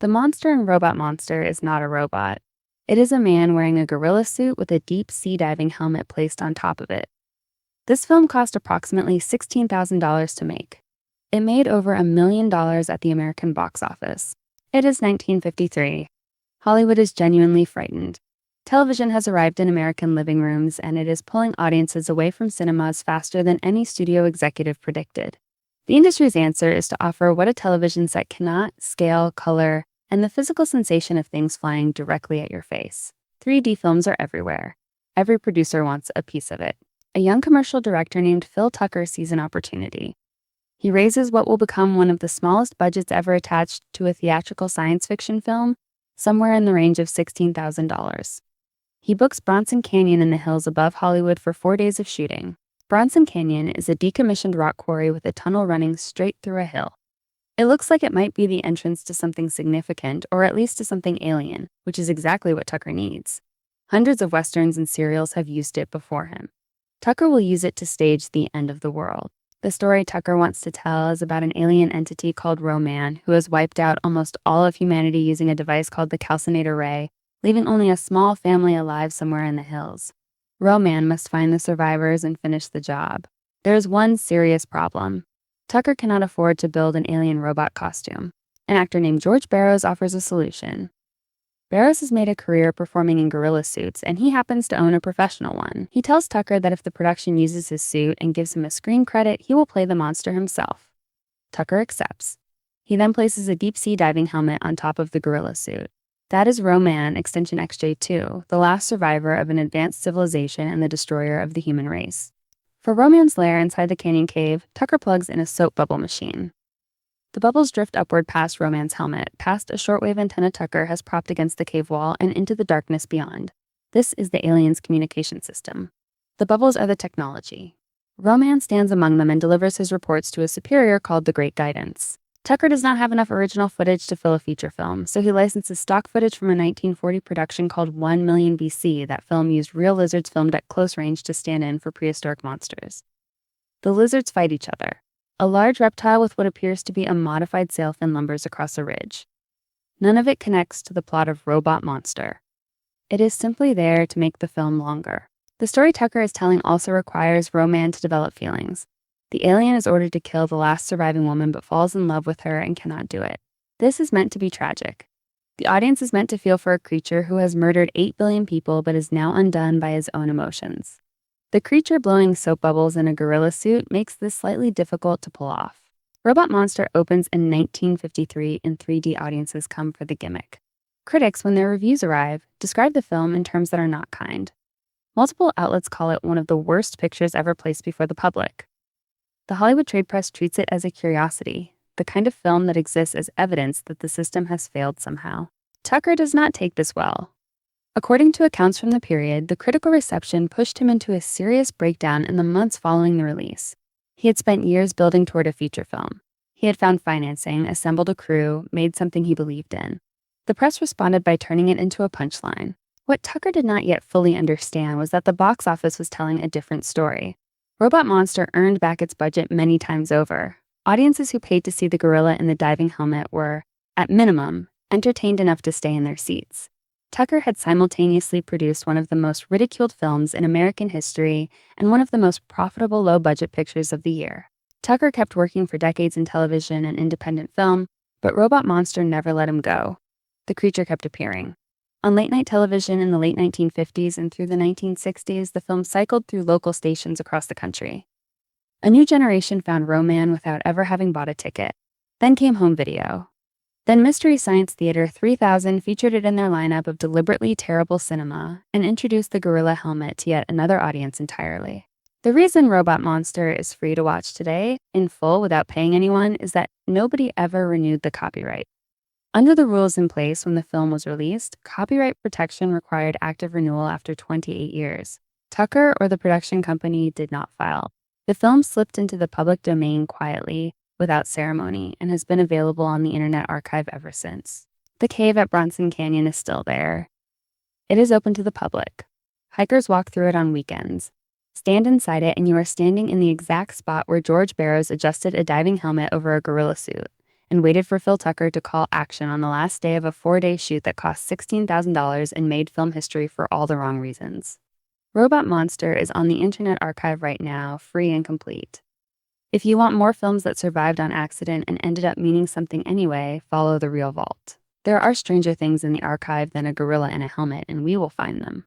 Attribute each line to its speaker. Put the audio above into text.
Speaker 1: The monster in Robot Monster is not a robot. It is a man wearing a gorilla suit with a deep sea diving helmet placed on top of it. This film cost approximately $16,000 to make. It made over $1 million at the American box office. It is 1953. Hollywood is genuinely frightened. Television has arrived in American living rooms, and it is pulling audiences away from cinemas faster than any studio executive predicted. The industry's answer is to offer what a television set cannot: scale, color, and the physical sensation of things flying directly at your face. 3D films are everywhere. Every producer wants a piece of it. A young commercial director named Phil Tucker sees an opportunity. He raises what will become one of the smallest budgets ever attached to a theatrical science fiction film, somewhere in the range of $16,000. He books Bronson Canyon in the hills above Hollywood for 4 days of shooting. Bronson Canyon is a decommissioned rock quarry with a tunnel running straight through a hill. It looks like it might be the entrance to something significant, or at least to something alien, which is exactly what Tucker needs. Hundreds of westerns and serials have used it before him. Tucker will use it to stage the end of the world. The story Tucker wants to tell is about an alien entity called Roman, who has wiped out almost all of humanity using a device called the calcinator ray, leaving only a small family alive somewhere in the hills. Roman must find the survivors and finish the job. There is one serious problem. Tucker cannot afford to build an alien robot costume. An actor named George Barrows offers a solution. Barrows has made a career performing in gorilla suits, and he happens to own a professional one. He tells Tucker that if the production uses his suit and gives him a screen credit, he will play the monster himself. Tucker accepts. He then places a deep-sea diving helmet on top of the gorilla suit. That is Roman, extension XJ2, the last survivor of an advanced civilization and the destroyer of the human race. For Roman's lair inside the canyon cave, Tucker plugs in a soap bubble machine. The bubbles drift upward past Roman's helmet, past a shortwave antenna Tucker has propped against the cave wall, and into the darkness beyond. This is the alien's communication system. The bubbles are the technology. Roman stands among them and delivers his reports to a superior called the Great Guidance. Tucker does not have enough original footage to fill a feature film, so he licenses stock footage from a 1940 production called 1 Million BC. That film used real lizards filmed at close range to stand in for prehistoric monsters. The lizards fight each other. A large reptile with what appears to be a modified sailfin lumbers across a ridge. None of it connects to the plot of Robot Monster. It is simply there to make the film longer. The story Tucker is telling also requires Roman to develop feelings. The alien is ordered to kill the last surviving woman but falls in love with her and cannot do it. This is meant to be tragic. The audience is meant to feel for a creature who has murdered 8 billion people but is now undone by his own emotions. The creature blowing soap bubbles in a gorilla suit makes this slightly difficult to pull off. Robot Monster opens in 1953 and 3D audiences come for the gimmick. Critics, when their reviews arrive, describe the film in terms that are not kind. Multiple outlets call it one of the worst pictures ever placed before the public. The Hollywood trade press treats it as a curiosity, the kind of film that exists as evidence that the system has failed somehow. Tucker does not take this well. According to accounts from the period, the critical reception pushed him into a serious breakdown in the months following the release. He had spent years building toward a feature film. He had found financing, assembled a crew, made something he believed in. The press responded by turning it into a punchline. What Tucker did not yet fully understand was that the box office was telling a different story. Robot Monster earned back its budget many times over. Audiences who paid to see the gorilla in the diving helmet were, at minimum, entertained enough to stay in their seats. Tucker had simultaneously produced one of the most ridiculed films in American history and one of the most profitable low-budget pictures of the year. Tucker kept working for decades in television and independent film, but Robot Monster never let him go. The creature kept appearing. On late-night television in the late 1950s and through the 1960s, the film cycled through local stations across the country. A new generation found Roman without ever having bought a ticket. Then came home video. Then Mystery Science Theater 3000 featured it in their lineup of deliberately terrible cinema and introduced the gorilla helmet to yet another audience entirely. The reason Robot Monster is free to watch today, in full without paying anyone, is that nobody ever renewed the copyright. Under the rules in place when the film was released, copyright protection required active renewal after 28 years. Tucker or the production company did not file. The film slipped into the public domain quietly, without ceremony, and has been available on the Internet Archive ever since. The cave at Bronson Canyon is still there. It is open to the public. Hikers walk through it on weekends. Stand inside it and you are standing in the exact spot where George Barrows adjusted a diving helmet over a gorilla suit. and waited for Phil Tucker to call action on the last day of a 4-day shoot that cost $16,000 and made film history for all the wrong reasons. Robot Monster is on the Internet Archive right now, free and complete. If you want more films that survived on accident and ended up meaning something anyway, follow The Real Vault. There are stranger things in the archive than a gorilla in a helmet, and we will find them.